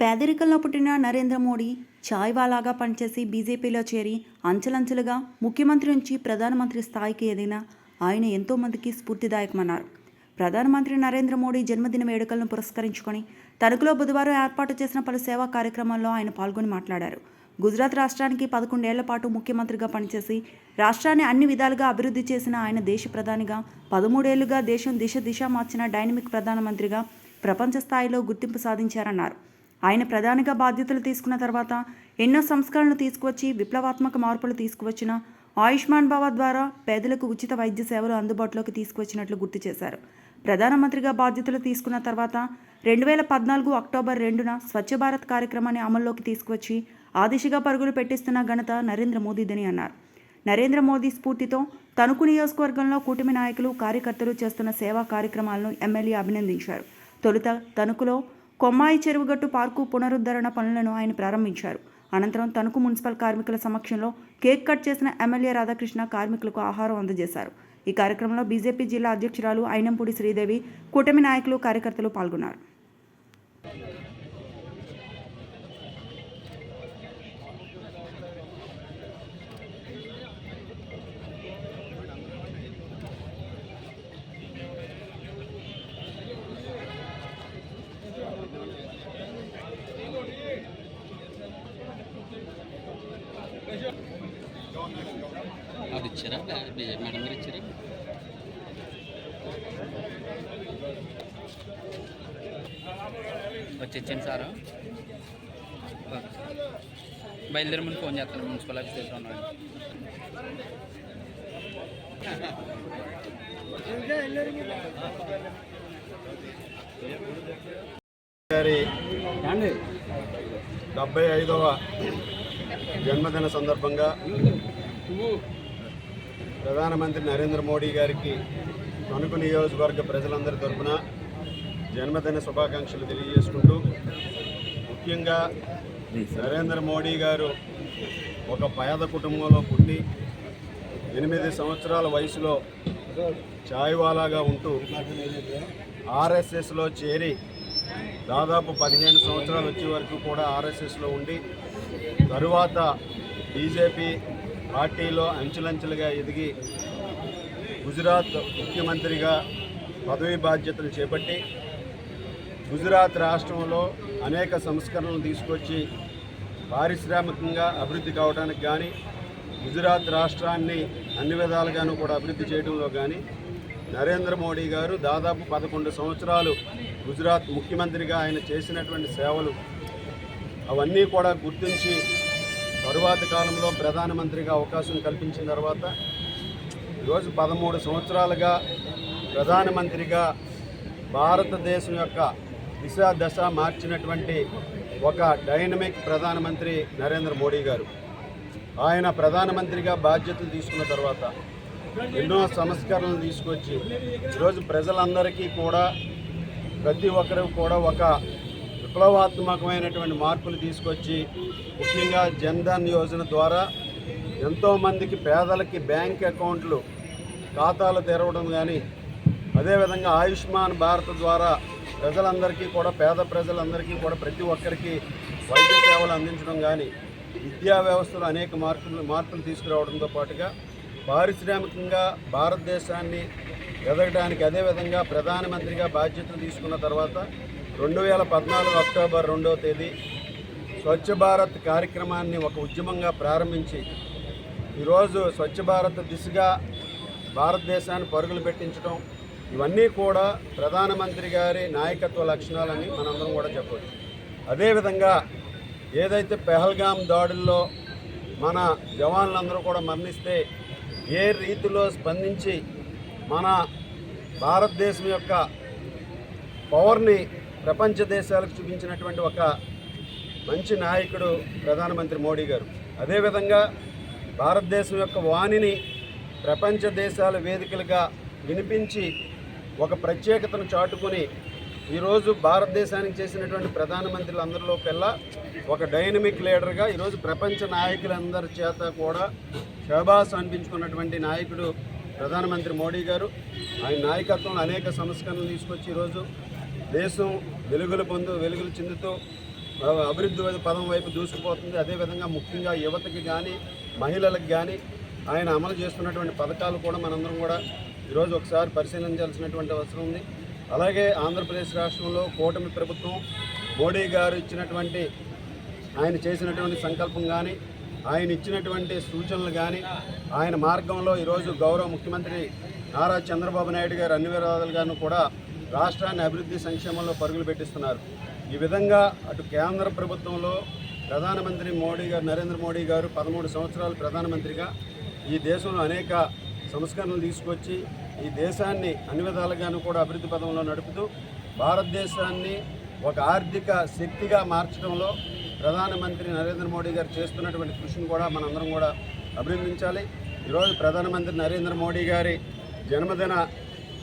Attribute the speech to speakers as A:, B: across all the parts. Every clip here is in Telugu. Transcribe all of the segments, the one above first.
A: పేదరికంలో పుట్టిన నరేంద్ర మోడీ చాయ్వాలాగా పనిచేసి బీజేపీలో చేరి అంచెలంచెలుగా ముఖ్యమంత్రి నుంచి ప్రధానమంత్రి స్థాయికి ఎదిగిన ఆయన ఎంతోమందికి స్ఫూర్తిదాయకమన్నారు. ప్రధానమంత్రి నరేంద్ర మోడీ జన్మదిన వేడుకలను పురస్కరించుకొని తణుకులో బుధవారం ఏర్పాటు చేసిన పలు సేవా కార్యక్రమాల్లో ఆయన పాల్గొని మాట్లాడారు. గుజరాత్ రాష్ట్రానికి 11 ఏళ్ల పాటు ముఖ్యమంత్రిగా పనిచేసి రాష్ట్రాన్ని అన్ని విధాలుగా అభివృద్ధి చేసిన ఆయన దేశ ప్రధానిగా 13 ఏళ్లుగా దేశం దిశ మార్చిన డైనమిక్ ప్రధానమంత్రిగా ప్రపంచ స్థాయిలో గుర్తింపు సాధించారన్నారు. ఆయన ప్రధానిగా బాధ్యతలు తీసుకున్న తర్వాత ఎన్నో సంస్కరణలు తీసుకువచ్చి విప్లవాత్మక మార్పులు తీసుకువచ్చిన ఆయుష్మాన్ భవ ద్వారా పేదలకు ఉచిత వైద్య సేవలు అందుబాటులోకి తీసుకువచ్చినట్లు గుర్తు చేశారు. ప్రధానమంత్రిగా బాధ్యతలు తీసుకున్న తర్వాత 2014 అక్టోబర్ 2న స్వచ్ఛ భారత్ కార్యక్రమాన్ని అమల్లోకి తీసుకువచ్చి ఆ దిశగా పరుగులు పెట్టిస్తున్న ఘనత నరేంద్ర మోదీదని అన్నారు. నరేంద్ర మోదీ స్ఫూర్తితో తణుకు నియోజకవర్గంలో కూటమి నాయకులు కార్యకర్తలు చేస్తున్న సేవా కార్యక్రమాలను ఎమ్మెల్యే అభినందించారు. తొలుత తణుకులో కొమ్మాయి చెరువుగట్టు పార్కు పునరుద్ధరణ పనులను ఆయన ప్రారంభించారు. అనంతరం తణుకు మున్సిపల్ కార్మికుల సమక్షంలో కేక్ కట్ చేసిన ఎమ్మెల్యే రాధాకృష్ణ కార్మికులకు ఆహారం అందజేశారు. ఈ కార్యక్రమంలో బీజేపీ జిల్లా అధ్యక్షురాలు అయినంపూడి శ్రీదేవి, కూటమి నాయకులు, కార్యకర్తలు పాల్గొన్నారు.
B: అది ఇచ్చారా మేడం గారు ఇచ్చారా? వచ్చి ఇచ్చాను సారు. బయలుదేరి ముందు ఫోన్ చేస్తాను, మున్సిపల్ ఆఫీస్ దగ్గర ఉన్నాను.
C: గారి 75వ జన్మదిన సందర్భంగా ప్రధానమంత్రి నరేంద్ర మోడీ గారికి తణుకు నియోజకవర్గ ప్రజలందరి తరఫున జన్మదిన శుభాకాంక్షలు తెలియజేసుకుంటూ, ముఖ్యంగా నరేంద్ర మోడీ గారు ఒక పేద కుటుంబంలో పుట్టి 8 సంవత్సరాల వయసులో చాయ్వాలాగా ఉంటూ ఆర్ఎస్ఎస్లో చేరి దాదాపు 15 సంవత్సరాలు వచ్చే వరకు కూడా ఆర్ఎస్ఎస్లో ఉండి తరువాత బీజేపీ పార్టీలో అంచెలంచెలుగా ఎదిగి గుజరాత్ ముఖ్యమంత్రిగా పదవీ బాధ్యతలు చేపట్టి గుజరాత్ రాష్ట్రంలో అనేక సంస్కరణలు తీసుకొచ్చి పారిశ్రామికంగా అభివృద్ధి కావడానికి కానీ గుజరాత్ రాష్ట్రాన్ని అన్ని విధాలుగాను కూడా అభివృద్ధి చేయడంలో కానీ నరేంద్ర మోడీ గారు దాదాపు 11 సంవత్సరాలు గుజరాత్ ముఖ్యమంత్రిగా ఆయన చేసినటువంటి సేవలు అవన్నీ కూడా గుర్తించి తరువాతి కాలంలో ప్రధానమంత్రిగా అవకాశం కల్పించిన తర్వాత ఈరోజు 13 సంవత్సరాలుగా ప్రధానమంత్రిగా భారతదేశం యొక్క దశ మార్చినటువంటి ఒక డైనమిక్ ప్రధానమంత్రి నరేంద్ర మోడీ గారు. ఆయన ప్రధానమంత్రిగా బాధ్యతలు తీసుకున్న తర్వాత ఎన్నో సంస్కరణలు తీసుకొచ్చి ఈరోజు ప్రజలందరికీ కూడా ప్రతి ఒక్కరు కూడా ఒక విప్లవాత్మకమైనటువంటి మార్పులు తీసుకొచ్చి ముఖ్యంగా జన్ధన్ యోజన ద్వారా ఎంతోమందికి పేదలకి బ్యాంక్ అకౌంట్లు ఖాతాలు తెరవడం కానీ, అదేవిధంగా ఆయుష్మాన్ భారత్ ద్వారా ప్రజలందరికీ కూడా పేద ప్రజలందరికీ కూడా ప్రతి ఒక్కరికి వైద్య సేవలు అందించడం కానీ, విద్యా వ్యవస్థలో అనేక మార్పులు తీసుకురావడంతో పాటుగా పారిశ్రామికంగా భారతదేశాన్ని ఎదగడానికి, అదేవిధంగా ప్రధానమంత్రిగా బాధ్యతలు తీసుకున్న తర్వాత 2014 అక్టోబర్ 2వ తేదీ స్వచ్ఛ భారత్ కార్యక్రమాన్ని ఒక ఉద్యమంగా ప్రారంభించి ఈరోజు స్వచ్ఛ భారత్ దిశగా భారతదేశాన్ని పరుగులు పెట్టించడం, ఇవన్నీ కూడా ప్రధానమంత్రి గారి నాయకత్వ లక్షణాలని మనందరం కూడా చెప్పవచ్చు. అదేవిధంగా ఏదైతే పెహల్గాం దాడుల్లో మన జవాన్లందరూ కూడా మరణిస్తే ఏ రీతిలో స్పందించి మన భారతదేశం యొక్క పవర్ని ప్రపంచ దేశాలకు చూపించినటువంటి ఒక మంచి నాయకుడు ప్రధానమంత్రి మోడీ గారు. అదేవిధంగా భారతదేశం యొక్క వాణిని ప్రపంచ దేశాల వేదికలుగా వినిపించి ఒక ప్రత్యేకతను చాటుకొని ఈరోజు భారతదేశానికి చేసినటువంటి ప్రధానమంత్రులందరిలో కల్లా ఒక డైనమిక్ లీడర్గా ఈరోజు ప్రపంచ నాయకులందరి చేత కూడా శోభాస్ అనిపించుకున్నటువంటి నాయకుడు ప్రధానమంత్రి మోడీ గారు. ఆయన నాయకత్వంలో అనేక సంస్కరణలు తీసుకొచ్చి ఈరోజు దేశం వెలుగులు చెందుతూ అభివృద్ధి పదం వైపు దూసుకుపోతుంది. అదేవిధంగా ముఖ్యంగా యువతకి కానీ మహిళలకు కానీ ఆయన అమలు చేస్తున్నటువంటి పథకాలు కూడా మనందరం కూడా ఈరోజు ఒకసారి పరిశీలించాల్సినటువంటి అవసరం ఉంది. అలాగే ఆంధ్రప్రదేశ్ రాష్ట్రంలో కూటమి ప్రభుత్వం మోడీ గారు ఇచ్చినటువంటి ఆయన చేసినటువంటి సంకల్పం కానీ ఆయన ఇచ్చినటువంటి సూచనలు కానీ ఆయన మార్గంలో ఈరోజు గౌరవ ముఖ్యమంత్రి నారా చంద్రబాబు నాయుడు గారు అన్ని విధాలుగాను కూడా రాష్ట్రాన్ని అభివృద్ధి సంక్షేమంలో పరుగులు పెట్టిస్తున్నారు. ఈ విధంగా అటు కేంద్ర ప్రభుత్వంలో ప్రధానమంత్రి నరేంద్ర మోడీ గారు 13 సంవత్సరాలు ప్రధానమంత్రిగా ఈ దేశంలో అనేక సంస్కరణలు తీసుకొచ్చి ఈ దేశాన్ని అన్ని విధాలుగాను కూడా అభివృద్ధి పదంలో నడుపుతూ భారతదేశాన్ని ఒక ఆర్థిక శక్తిగా మార్చడంలో ప్రధానమంత్రి నరేంద్ర మోడీ గారు చేస్తున్నటువంటి కృషిని కూడా మనందరం కూడా అభినందించాలి. ఈరోజు ప్రధానమంత్రి నరేంద్ర మోడీ గారి జన్మదిన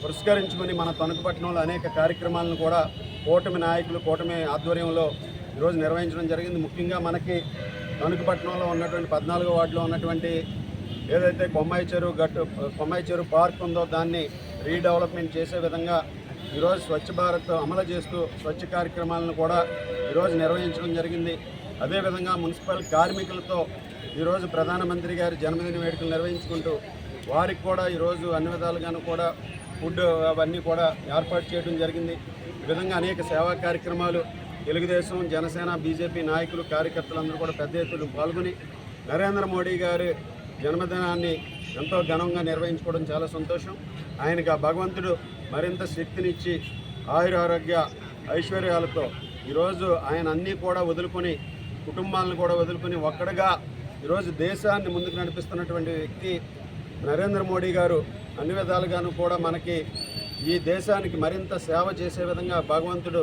C: పురస్కరించుకొని మన తణుకుపట్నంలో అనేక కార్యక్రమాలను కూడా కూటమి ఆధ్వర్యంలో ఈరోజు నిర్వహించడం జరిగింది. ముఖ్యంగా మనకి తణుకుపట్నంలో ఉన్నటువంటి 14వ వార్డులో ఉన్నటువంటి ఏదైతే కొమ్మాయి చెరువు పార్క్ ఉందో దాన్ని రీడెవలప్మెంట్ చేసే విధంగా ఈరోజు స్వచ్ఛ భారత్ అమలు చేస్తూ స్వచ్ఛ కార్యక్రమాలను కూడా ఈరోజు నిర్వహించడం జరిగింది. అదేవిధంగా మున్సిపల్ కార్మికులతో ఈరోజు ప్రధానమంత్రి గారి జన్మదిన వేడుకలు నిర్వహించుకుంటూ వారికి కూడా ఈరోజు అన్ని విధాలుగాను కూడా ఫుడ్ అవన్నీ కూడా ఏర్పాటు చేయడం జరిగింది. ఈ విధంగా అనేక సేవా కార్యక్రమాలు తెలుగుదేశం, జనసేన, బీజేపీ నాయకులు, కార్యకర్తలందరూ కూడా పెద్ద ఎత్తున పాల్గొని నరేంద్ర మోడీ గారి జన్మదినాన్ని ఎంతో ఘనంగా నిర్వహించుకోవడం చాలా సంతోషం. ఆయనకు ఆ భగవంతుడు మరింత శక్తినిచ్చి ఆయురారోగ్య ఐశ్వర్యాలతో ఈరోజు ఆయన అన్నీ కూడా వదులుకొని కుటుంబాలను కూడా వదులుకొని ఒక్కడగా ఈరోజు దేశాన్ని ముందుకు నడిపిస్తున్నటువంటి వ్యక్తి నరేంద్ర మోడీ గారు. అన్ని విధాలుగాను కూడా మనకి ఈ దేశానికి మరింత సేవ చేసే విధంగా భగవంతుడు